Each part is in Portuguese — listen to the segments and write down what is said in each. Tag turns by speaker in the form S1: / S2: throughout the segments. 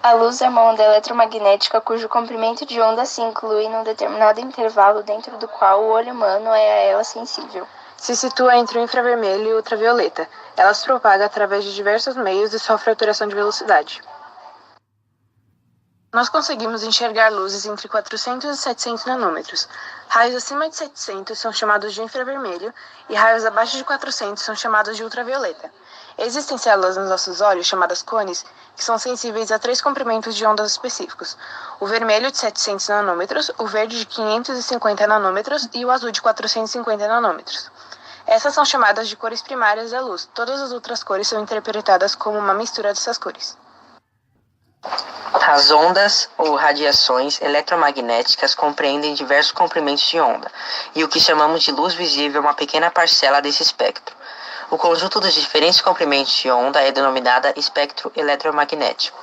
S1: A luz é uma onda eletromagnética cujo comprimento de onda se inclui num determinado intervalo dentro do qual o olho humano é a ela sensível.
S2: Se situa entre o infravermelho e o ultravioleta. Ela se propaga através de diversos meios e sofre alteração de velocidade. Nós conseguimos enxergar luzes entre 400 e 700 nanômetros. Raios acima de 700 são chamados de infravermelho e raios abaixo de 400 são chamados de ultravioleta. Existem células nos nossos olhos, chamadas cones, que são sensíveis a 3 comprimentos de ondas específicos: o vermelho de 700 nanômetros, o verde de 550 nanômetros e o azul de 450 nanômetros. Essas são chamadas de cores primárias da luz. Todas as outras cores são interpretadas como uma mistura dessas cores.
S3: As ondas ou radiações eletromagnéticas compreendem diversos comprimentos de onda, e o que chamamos de luz visível é uma pequena parcela desse espectro. O conjunto dos diferentes comprimentos de onda é denominada espectro eletromagnético.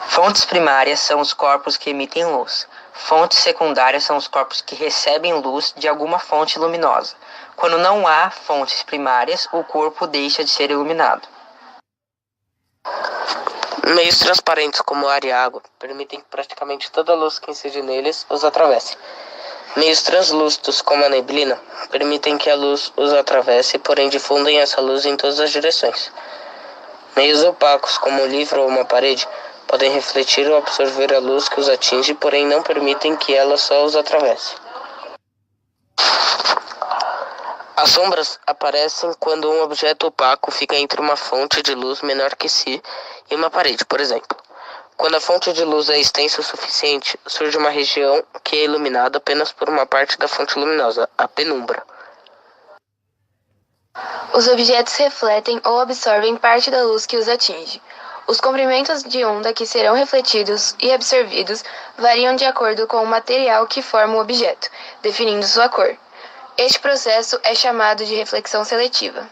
S3: Fontes primárias são os corpos que emitem luz. Fontes secundárias são os corpos que recebem luz de alguma fonte luminosa. Quando não há fontes primárias, o corpo deixa de ser iluminado.
S4: Meios transparentes como ar e água permitem que praticamente toda a luz que incide neles os atravesse. Meios translúcidos como a neblina permitem que a luz os atravesse, porém difundem essa luz em todas as direções. Meios opacos como um livro ou uma parede podem refletir ou absorver a luz que os atinge, porém não permitem que ela só os atravesse. As sombras aparecem quando um objeto opaco fica entre uma fonte de luz menor que si e uma parede, por exemplo. Quando a fonte de luz é extensa o suficiente, surge uma região que é iluminada apenas por uma parte da fonte luminosa, a penumbra.
S1: Os objetos refletem ou absorvem parte da luz que os atinge. Os comprimentos de onda que serão refletidos e absorvidos variam de acordo com o material que forma o objeto, definindo sua cor. Este processo é chamado de reflexão seletiva.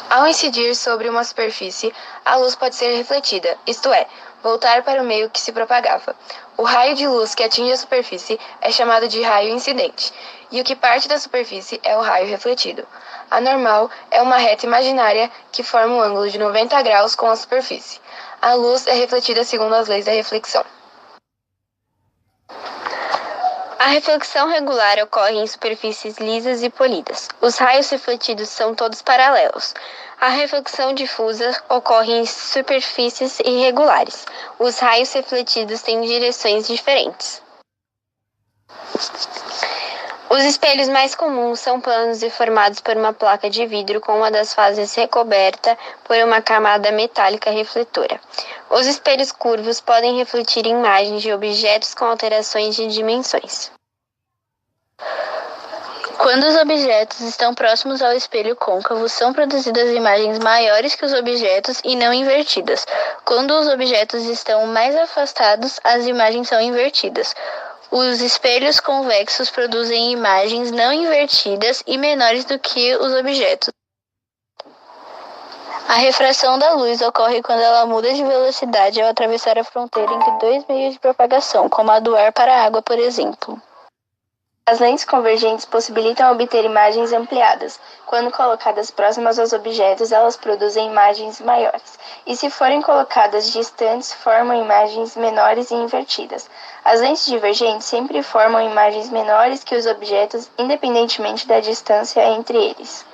S1: Ao incidir sobre uma superfície, a luz pode ser refletida, isto é, voltar para o meio que se propagava. O raio de luz que atinge a superfície é chamado de raio incidente, e o que parte da superfície é o raio refletido. A normal é uma reta imaginária que forma um ângulo de 90 graus com a superfície. A luz é refletida segundo as leis da reflexão. A reflexão regular ocorre em superfícies lisas e polidas. Os raios refletidos são todos paralelos. A reflexão difusa ocorre em superfícies irregulares. Os raios refletidos têm direções diferentes. Os espelhos mais comuns são planos e formados por uma placa de vidro com uma das faces recoberta por uma camada metálica refletora. Os espelhos curvos podem refletir imagens de objetos com alterações de dimensões. Quando os objetos estão próximos ao espelho côncavo, são produzidas imagens maiores que os objetos e não invertidas. Quando os objetos estão mais afastados, as imagens são invertidas. Os espelhos convexos produzem imagens não invertidas e menores do que os objetos. A refração da luz ocorre quando ela muda de velocidade ao atravessar a fronteira entre dois meios de propagação, como a do ar para a água, por exemplo. As lentes convergentes possibilitam obter imagens ampliadas. Quando colocadas próximas aos objetos, elas produzem imagens maiores. E se forem colocadas distantes, formam imagens menores e invertidas. As lentes divergentes sempre formam imagens menores que os objetos, independentemente da distância entre eles.